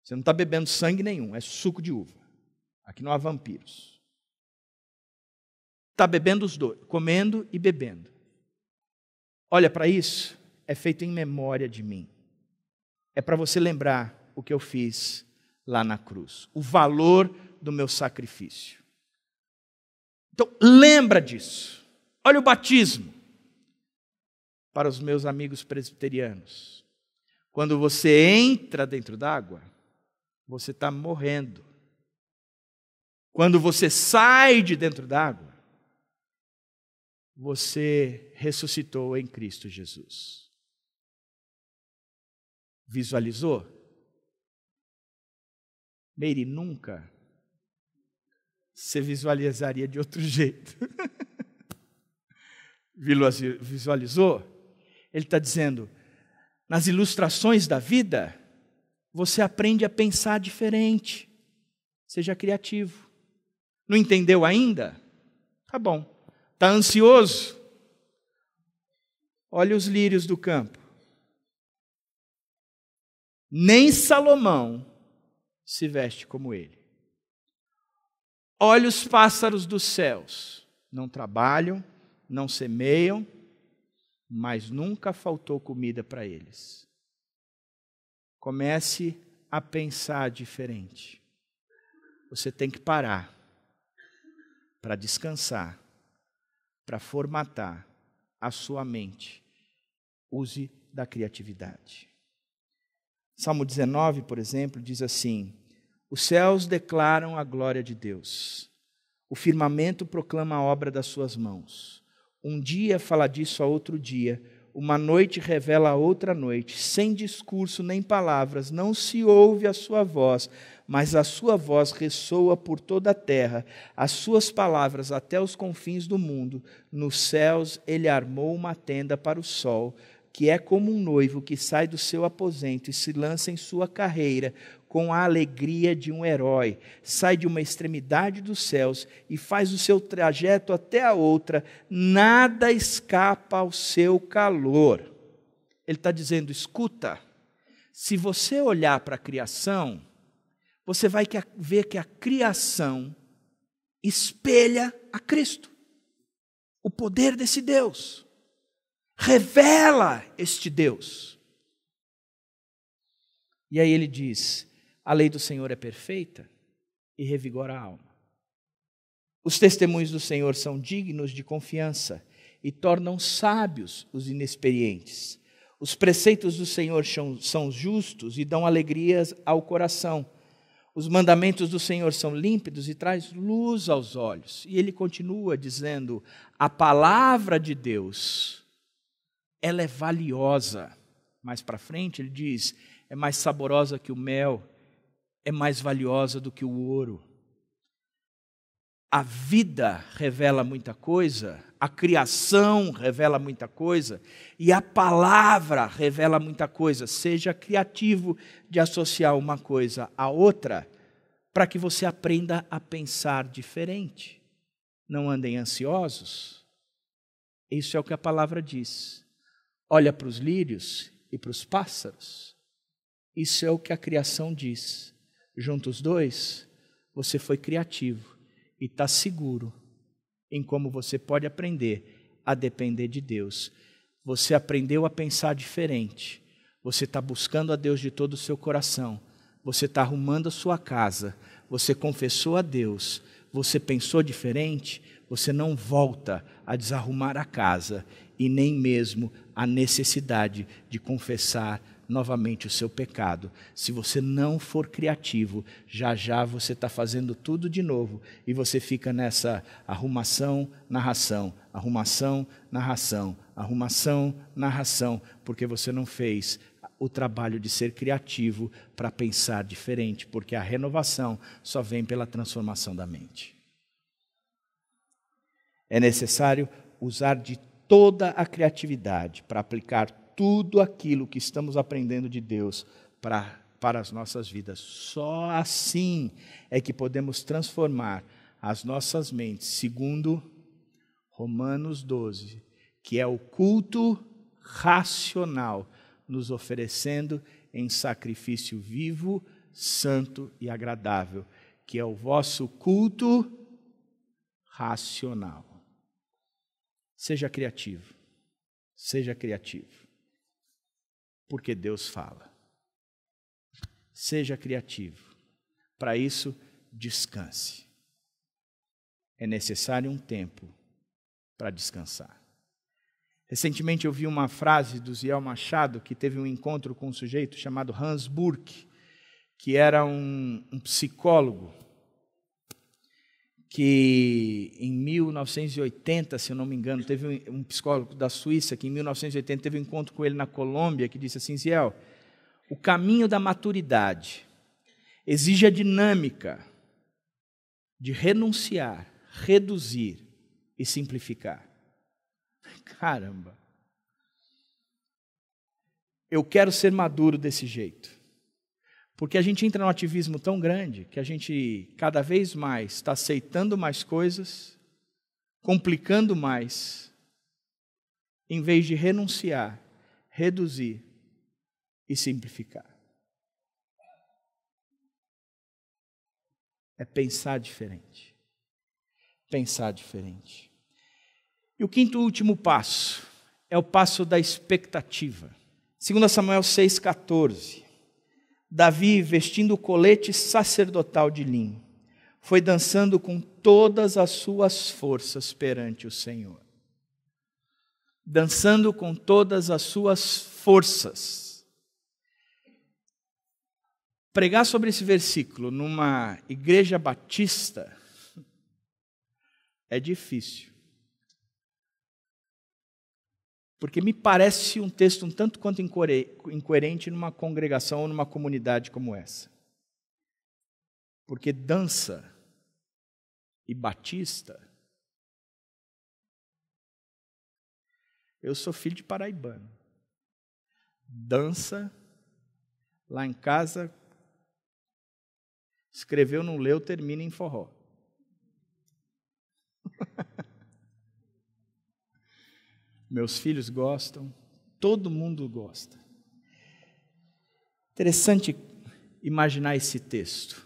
Você não está bebendo sangue nenhum, é suco de uva. Aqui não há vampiros. Está bebendo os dois, comendo e bebendo. Olha para isso, é feito em memória de mim. É para você lembrar o que eu fiz lá na cruz. O valor do meu sacrifício. Então, lembra disso. Olha o batismo. Para os meus amigos presbiterianos. Quando você entra dentro d'água, você está morrendo. Quando você sai de dentro d'água, você ressuscitou em Cristo Jesus. Visualizou? Meire, nunca você visualizaria de outro jeito. Visualizou? Ele está dizendo, nas ilustrações da vida, você aprende a pensar diferente. Seja criativo. Não entendeu ainda? Tá bom. Está ansioso? Olha os lírios do campo. Nem Salomão se veste como ele. Olha os pássaros dos céus. Não trabalham, não semeiam, mas nunca faltou comida para eles. Comece a pensar diferente. Você tem que parar para descansar, para formatar a sua mente. Use da criatividade. Salmo 19, por exemplo, diz assim: os céus declaram a glória de Deus, o firmamento proclama a obra das suas mãos. Um dia fala disso a outro dia, uma noite revela a outra noite, sem discurso nem palavras, não se ouve a sua voz, mas a sua voz ressoa por toda a terra, as suas palavras até os confins do mundo. Nos céus ele armou uma tenda para o sol, que é como um noivo que sai do seu aposento e se lança em sua carreira, com a alegria de um herói. Sai de uma extremidade dos céus e faz o seu trajeto até a outra. Nada escapa ao seu calor. Ele está dizendo, escuta, se você olhar para a criação, você vai ver que a criação espelha a Cristo. O poder desse Deus. Revela este Deus. E aí ele diz, a lei do Senhor é perfeita e revigora a alma. Os testemunhos do Senhor são dignos de confiança e tornam sábios os inexperientes. Os preceitos do Senhor são justos e dão alegrias ao coração. Os mandamentos do Senhor são límpidos e traz luz aos olhos. E ele continua dizendo, a palavra de Deus, ela é valiosa. Mais para frente ele diz, é mais saborosa que o mel, é mais valiosa do que o ouro. A vida revela muita coisa, a criação revela muita coisa, e a palavra revela muita coisa. Seja criativo de associar uma coisa à outra, para que você aprenda a pensar diferente. Não andem ansiosos. Isso é o que a palavra diz. Olha para os lírios e para os pássaros. Isso é o que a criação diz. Juntos os dois, você foi criativo e está seguro em como você pode aprender a depender de Deus. Você aprendeu a pensar diferente. Você está buscando a Deus de todo o seu coração. Você está arrumando a sua casa. Você confessou a Deus. Você pensou diferente. Você não volta a desarrumar a casa e nem mesmo a necessidade de confessar novamente o seu pecado. Se você não for criativo, já já você está fazendo tudo de novo e você fica nessa arrumação, narração, arrumação, narração, arrumação, narração, porque você não fez o trabalho de ser criativo para pensar diferente, porque a renovação só vem pela transformação da mente. É necessário usar de toda a criatividade para aplicar tudo aquilo que estamos aprendendo de Deus para as nossas vidas. Só assim é que podemos transformar as nossas mentes, segundo Romanos 12, que é o culto racional, nos oferecendo em sacrifício vivo, santo e agradável, que é o vosso culto racional. Seja criativo, seja criativo. Porque Deus fala. Seja criativo. Para isso, descanse. É necessário um tempo para descansar. Recentemente eu vi uma frase do Ziel Machado, que teve um encontro com um sujeito chamado Hans Burke, que era um psicólogo, que em 1980, se eu não me engano, teve um psicólogo da Suíça, que em 1980 teve um encontro com ele na Colômbia, que disse assim, Ziel, o caminho da maturidade exige a dinâmica de renunciar, reduzir e simplificar. Caramba! Eu quero ser maduro desse jeito. Porque a gente entra num ativismo tão grande que a gente cada vez mais está aceitando mais coisas, complicando mais, em vez de renunciar, reduzir e simplificar. É pensar diferente. Pensar diferente. E o quinto e último passo é o passo da expectativa. 2 Samuel 6,14. Davi, vestindo o colete sacerdotal de linho, foi dançando com todas as suas forças perante o Senhor. Dançando com todas as suas forças. Pregar sobre esse versículo numa igreja batista é difícil. Porque me parece um texto um tanto quanto incoerente numa congregação ou numa comunidade como essa. Porque dança e batista... Eu sou filho de paraibano. Dança, lá em casa, Escreveu, não leu, termina em forró. Meus filhos gostam, todo mundo gosta. Interessante imaginar esse texto.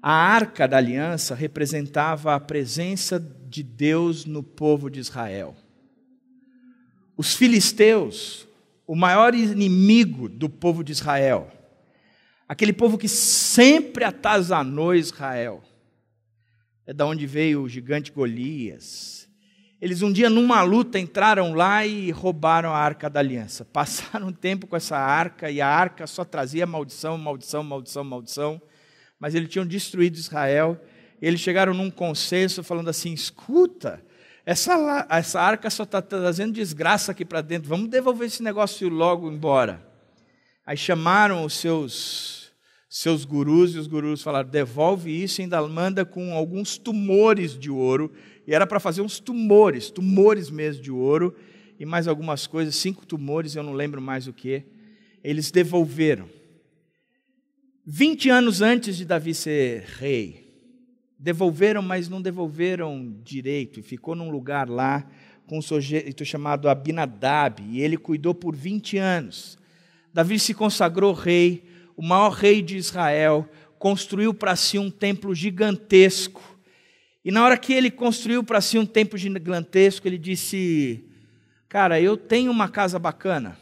A Arca da Aliança representava a presença de Deus no povo de Israel. Os filisteus, o maior inimigo do povo de Israel, aquele povo que sempre atazanou Israel, é da onde veio o gigante Golias. Eles um dia numa luta entraram lá e roubaram a Arca da Aliança. Passaram um tempo com essa arca e a arca só trazia maldição, maldição, maldição, maldição. Mas eles tinham destruído Israel. E eles chegaram num consenso falando assim, escuta, essa arca só está trazendo desgraça aqui para dentro. Vamos devolver esse negócio logo embora. Aí chamaram os seus gurus e os gurus falaram, devolve isso e ainda manda com alguns tumores de ouro. E era para fazer uns tumores mesmo de ouro, e mais algumas coisas, 5 tumores, eu não lembro mais o que. Eles devolveram. 20 anos antes de Davi ser rei, devolveram, mas não devolveram direito, e ficou num lugar lá, com um sujeito chamado Abinadab, e ele cuidou por 20 anos. Davi se consagrou rei, o maior rei de Israel, construiu para si um templo gigantesco. E na hora que ele construiu para si um templo gigantesco, ele disse, cara, eu tenho uma casa bacana,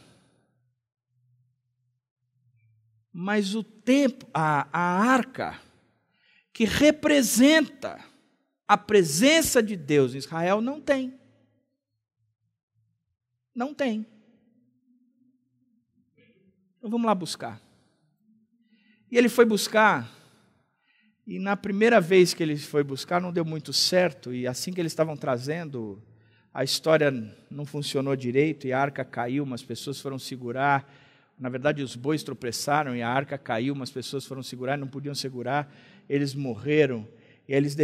mas o templo, a arca, que representa a presença de Deus em Israel, não tem. Não tem. Então vamos lá buscar. E ele foi buscar. E na primeira vez que ele foi buscar, não deu muito certo, e assim que eles estavam trazendo, a história não funcionou direito, e a arca caiu, umas pessoas foram segurar, na verdade os bois tropeçaram, e a arca caiu, umas pessoas foram segurar, não podiam segurar, eles morreram, e eles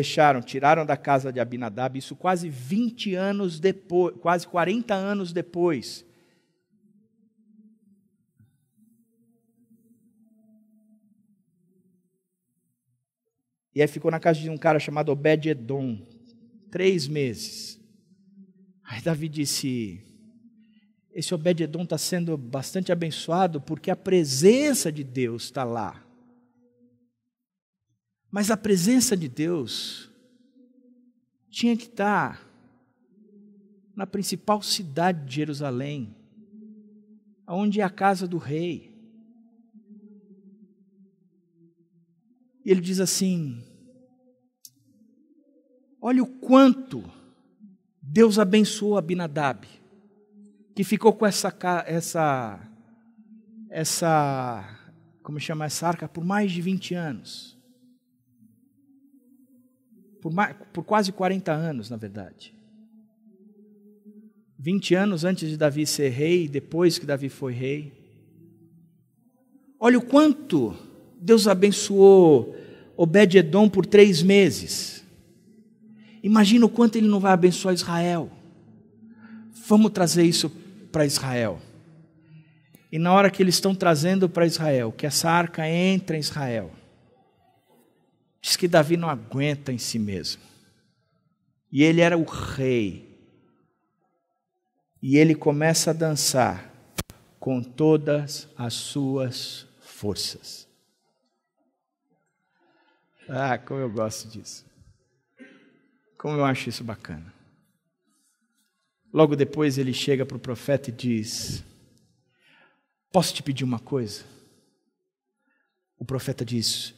tiraram da casa de Abinadab, isso quase 20 anos depois, quase 40 anos depois. E aí ficou na casa de um cara chamado Obed-Edom, 3 meses. Aí Davi disse, esse Obed-Edom está sendo bastante abençoado porque a presença de Deus está lá. Mas a presença de Deus tinha que estar na principal cidade de Jerusalém, onde é a casa do rei. E ele diz assim, olha o quanto Deus abençoou Abinadab, que ficou com essa como chama essa arca, por mais de 20 anos. Por quase 40 anos, na verdade. 20 anos antes de Davi ser rei, depois que Davi foi rei. Olha o quanto Deus abençoou Obed-Edom por 3 meses. Imagina o quanto ele não vai abençoar Israel. Vamos trazer isso para Israel. E na hora que eles estão trazendo para Israel, que essa arca entra em Israel, diz que Davi não aguenta em si mesmo. E ele era o rei. E ele começa a dançar com todas as suas forças. Ah, como eu gosto disso. Como eu acho isso bacana. Logo depois ele chega para o profeta e diz, posso te pedir uma coisa? O profeta diz,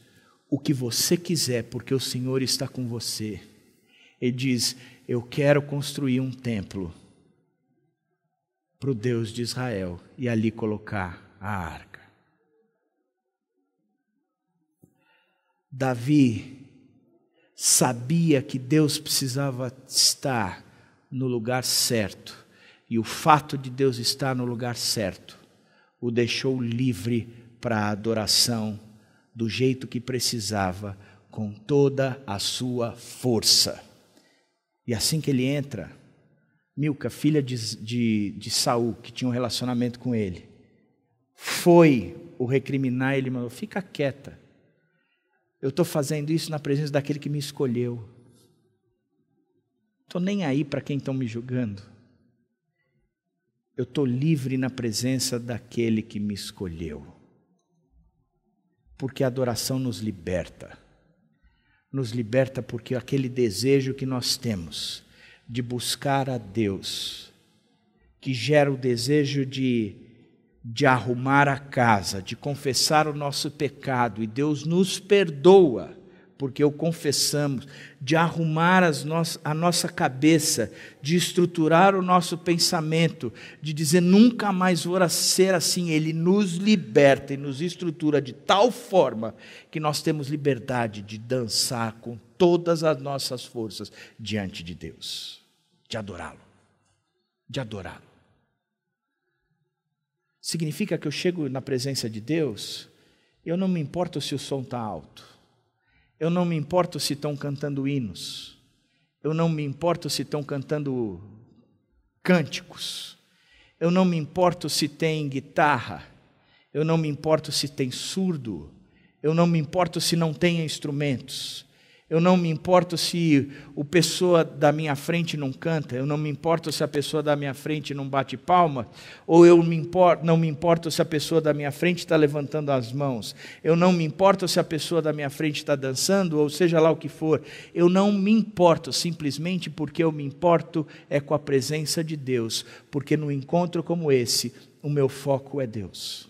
o que você quiser, porque o Senhor está com você. Ele diz, eu quero construir um templo para o Deus de Israel e ali colocar a arca. Davi sabia que Deus precisava estar no lugar certo, e o fato de Deus estar no lugar certo o deixou livre para a adoração do jeito que precisava, com toda a sua força. E assim que ele entra, Milca, filha de Saul, que tinha um relacionamento com ele, foi o recriminar, ele mandou, fica quieta. Eu estou fazendo isso na presença daquele que me escolheu. Estou nem aí para quem estão me julgando. Eu estou livre na presença daquele que me escolheu. Porque a adoração nos liberta. Nos liberta porque aquele desejo que nós temos de buscar a Deus, que gera o desejo de arrumar a casa, de confessar o nosso pecado, e Deus nos perdoa, porque o confessamos, de arrumar a nossa cabeça, de estruturar o nosso pensamento, de dizer nunca mais vou ser assim. Ele nos liberta e nos estrutura de tal forma que nós temos liberdade de dançar com todas as nossas forças diante de Deus, de adorá-lo, de adorá-lo. Significa que eu chego na presença de Deus, eu não me importo se o som está alto, eu não me importo se estão cantando hinos, eu não me importo se estão cantando cânticos, eu não me importo se tem guitarra, eu não me importo se tem surdo, eu não me importo se não tem instrumentos, eu não me importo se a pessoa da minha frente não canta, eu não me importo se a pessoa da minha frente não bate palma, ou não me importo se a pessoa da minha frente está levantando as mãos, eu não me importo se a pessoa da minha frente está dançando, ou seja lá o que for, eu não me importo, simplesmente porque eu me importo é com a presença de Deus, porque no encontro como esse, o meu foco é Deus.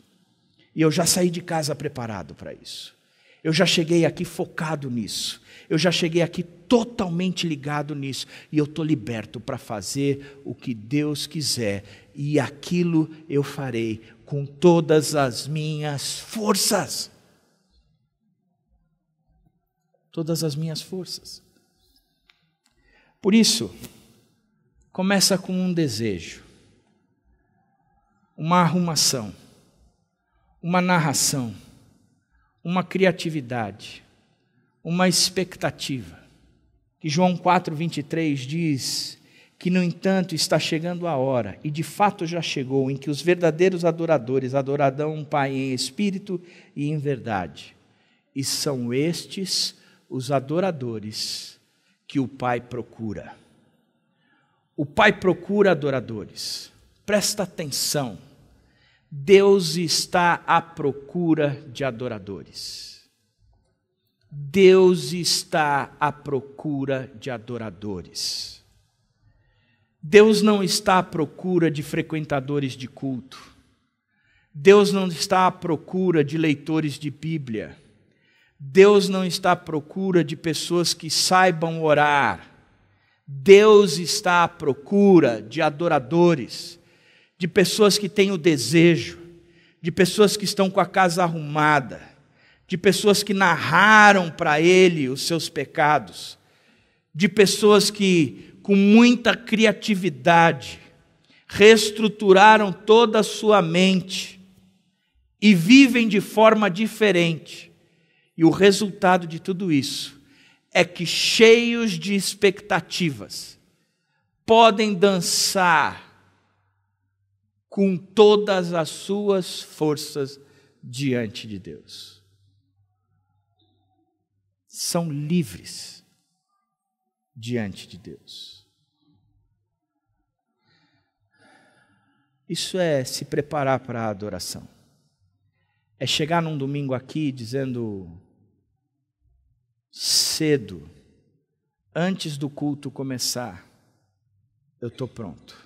E eu já saí de casa preparado para isso. Eu já cheguei aqui focado nisso. Eu já cheguei aqui totalmente ligado nisso. E eu estou liberto para fazer o que Deus quiser. E aquilo eu farei com todas as minhas forças. Todas as minhas forças. Por isso, começa com um desejo, uma arrumação, uma narração, uma criatividade, uma expectativa. Que João 4:23 diz que, no entanto, está chegando a hora, e de fato já chegou, em que os verdadeiros adoradores adorarão o Pai em espírito e em verdade. E são estes os adoradores que o Pai procura. O Pai procura adoradores. Presta atenção. Deus está à procura de adoradores. Deus está à procura de adoradores. Deus não está à procura de frequentadores de culto. Deus não está à procura de leitores de Bíblia. Deus não está à procura de pessoas que saibam orar. Deus está à procura de adoradores, de pessoas que têm o desejo, de pessoas que estão com a casa arrumada, de pessoas que narraram para Ele os seus pecados, de pessoas que, com muita criatividade, reestruturaram toda a sua mente e vivem de forma diferente. E o resultado de tudo isso é que, cheios de expectativas, podem dançar com todas as suas forças diante de Deus. São livres diante de Deus. Isso é se preparar para a adoração. É chegar num domingo aqui dizendo cedo, antes do culto começar, eu estou pronto.